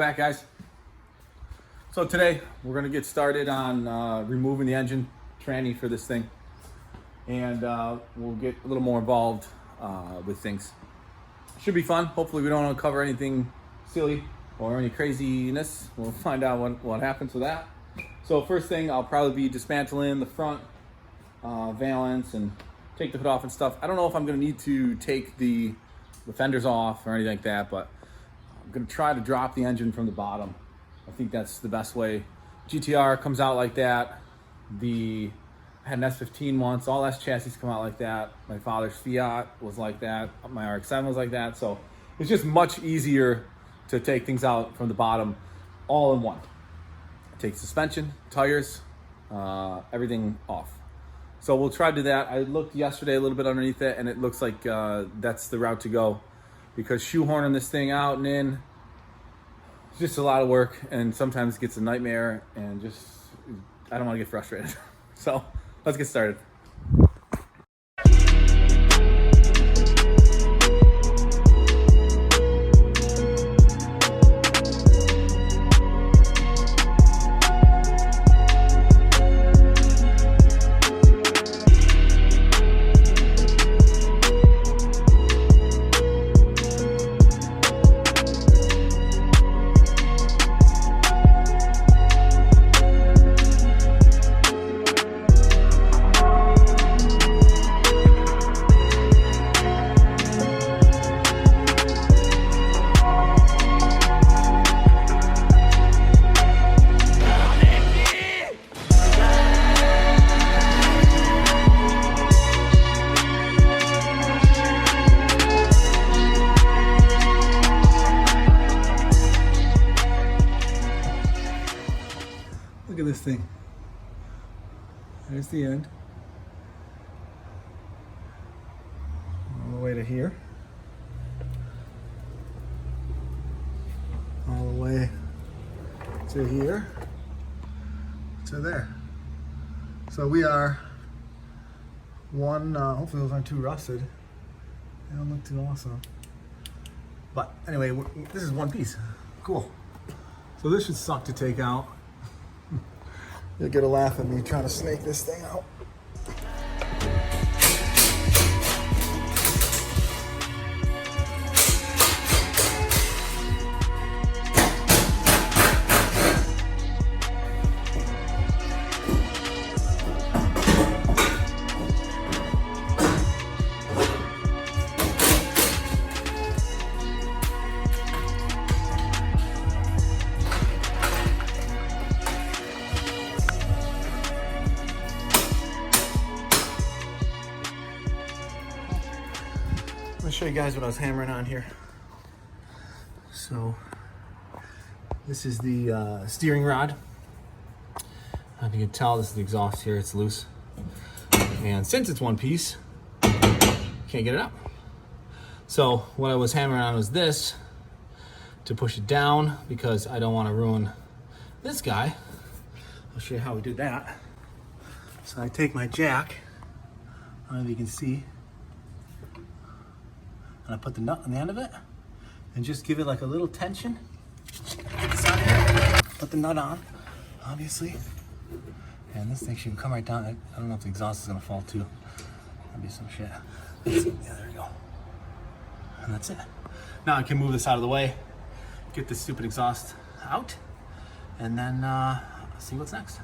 back, guys. So today we're gonna get started on removing the engine tranny for this thing, and we'll get a little more involved with things. Should be fun. Hopefully we don't uncover anything silly or any craziness. We'll find out what happens with that. So first thing, I'll probably be dismantling the front valance and take the hood off and stuff. I don't know if I'm gonna need to take the fenders off or anything like that, but I'm gonna try to drop the engine from the bottom. I think that's the best way. GTR comes out like that. I had an S15 once. All S chassis come out like that. My father's Fiat was like that. My RX-7 was like that. So it's just much easier to take things out from the bottom all in one. Take suspension, tires, everything off. So we'll try to do that. I looked yesterday a little bit underneath it, and it looks like that's the route to go, because shoehorning this thing out and in, it's just a lot of work, and sometimes it gets a nightmare, and just, I don't want to get frustrated. So let's get started. Look at this thing. There's the end. All the way to here. All the way to here. To there. So we are one, hopefully those aren't too rusted. They don't look too awesome. But anyway, this is one piece. Cool. So this should suck to take out. You'll get a laugh at me trying to snake this thing out. I'll show you guys what I was hammering on here. So this is the steering rod. If you can tell, this is the exhaust here, it's loose. And since it's one piece, can't get it up. So what I was hammering on was this to push it down, because I don't want to ruin this guy. I'll show you how we do that. So I take my jack, I don't know if you can see, and I put the nut on the end of it and just give it like a little tension. Put the nut on, obviously. And this thing should come right down. I don't know if the exhaust is gonna fall too. That'd be some shit. Yeah, there we go. And that's it. Now I can move this out of the way, get this stupid exhaust out, and then see what's next.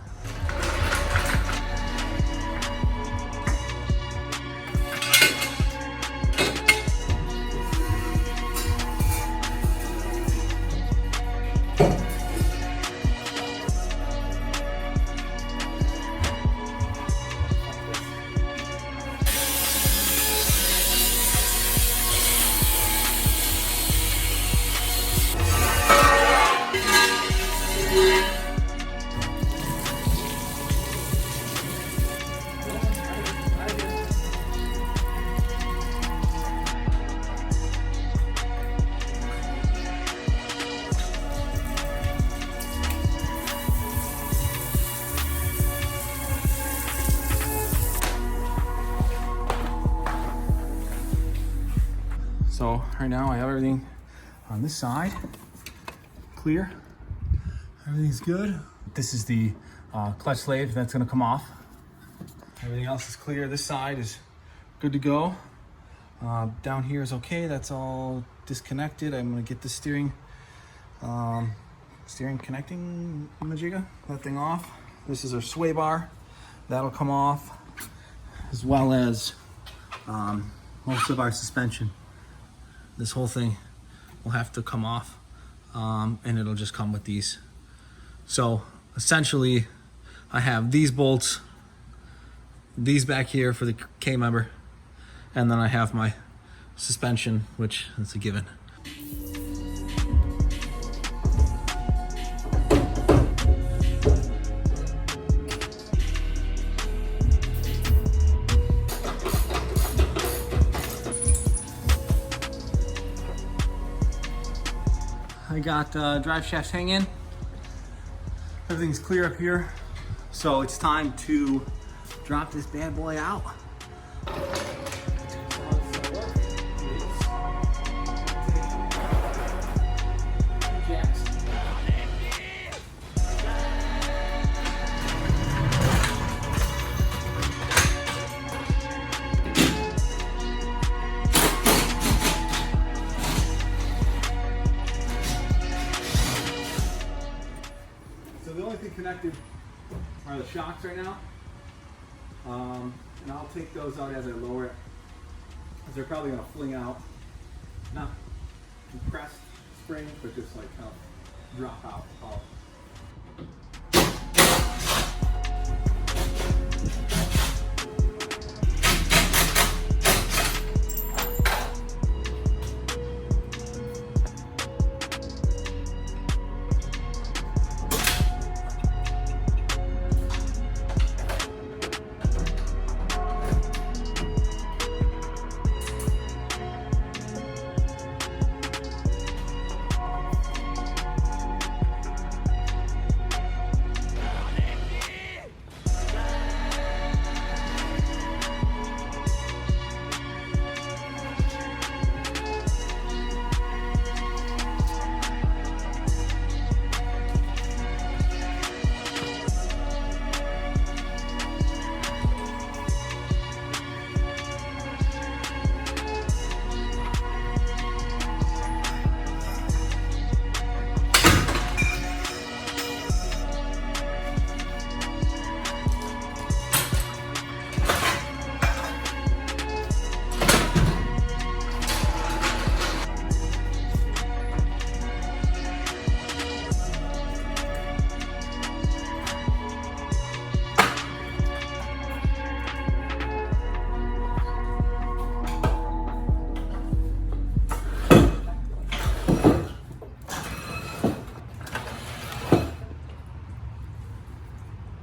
So right now I have everything on this side clear. Everything's good. This is the clutch slave that's gonna come off. Everything else is clear. This side is good to go. Down here is okay. That's all disconnected. I'm gonna get the steering connecting majigga, that thing off. This is our sway bar. That'll come off, as well as most of our suspension. This whole thing will have to come off, and it'll just come with these. So essentially, I have these bolts, these back here for the K member, and then I have my suspension, which is a given. I got drive shafts hanging. Everything's clear up here. So it's time to drop this bad boy out. So the only thing connected are the shocks right now. And I'll take those out as I lower it, because they're probably going to fling out. Not compressed springs, but just like kind of drop out.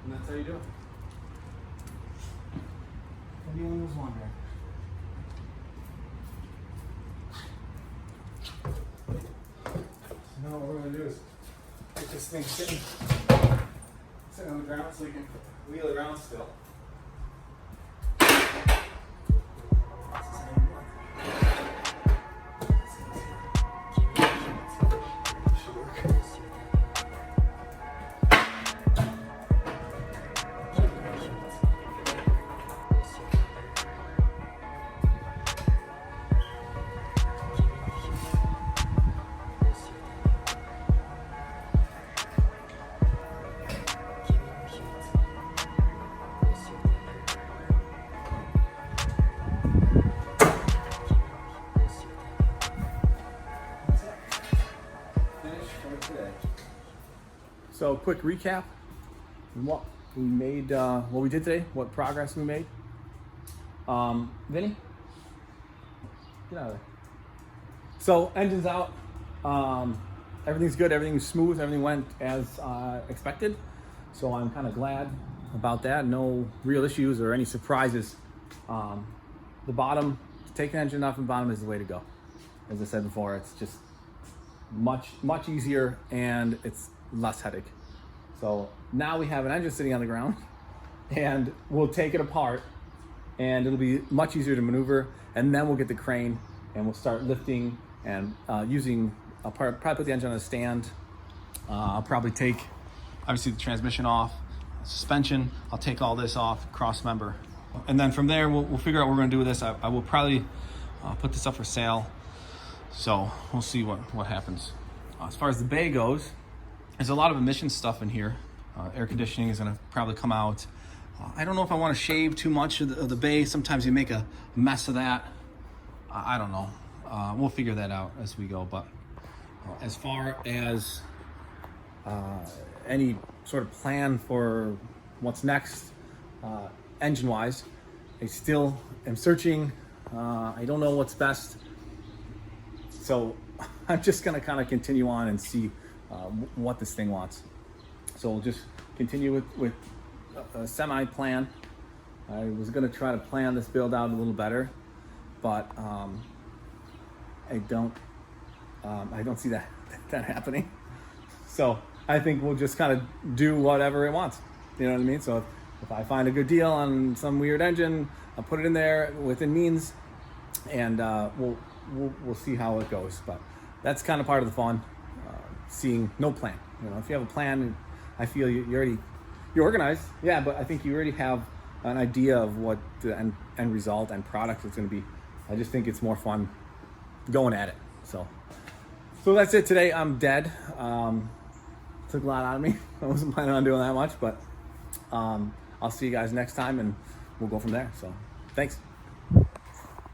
And that's how you do it. Anyone was wondering. So now what we're going to do is get this thing sitting on the ground so we can wheel it around still. So quick recap on what we made, what we did today, what progress we made. Vinny, get out of there. So engine's out, everything's good, everything's smooth, everything went as expected. So I'm kind of glad about that. No real issues or any surprises. The bottom, taking the engine off and bottom is the way to go. As I said before, it's just much easier and it's less headache. So now we have an engine sitting on the ground and we'll take it apart and it'll be much easier to maneuver, and then we'll get the crane and we'll start lifting and I'll probably put the engine on a stand I'll probably take, obviously, the transmission off, suspension. I'll take all this off, cross member. And then from there, we'll figure out what we're going to do with this. I will probably put this up for sale. So we'll see what happens. As far as the bay goes, there's a lot of emission stuff in here. Air conditioning is going to probably come out. I don't know if I want to shave too much of the bay. Sometimes you make a mess of that. I don't know. We'll figure that out as we go. But as far as any sort of plan for what's next, engine-wise, I still am searching. I don't know what's best. So I'm just going to kind of continue on and see what this thing wants. So we'll just continue with a semi-plan. I was going to try to plan this build out a little better, but I don't see that happening. So I think we'll just kind of do whatever it wants. You know what I mean? So if I find a good deal on some weird engine, I'll put it in there within means, and we'll see how it goes. But that's kind of part of the fun, seeing no plan. You know, if you have a plan, I feel you're organized, yeah, but I think you already have an idea of what the end result and product is going to be. I just think it's more fun going at it. So that's it today. I'm dead. Took a lot out of me. I wasn't planning on doing that much, but I'll see you guys next time, and we'll go from there. So thanks.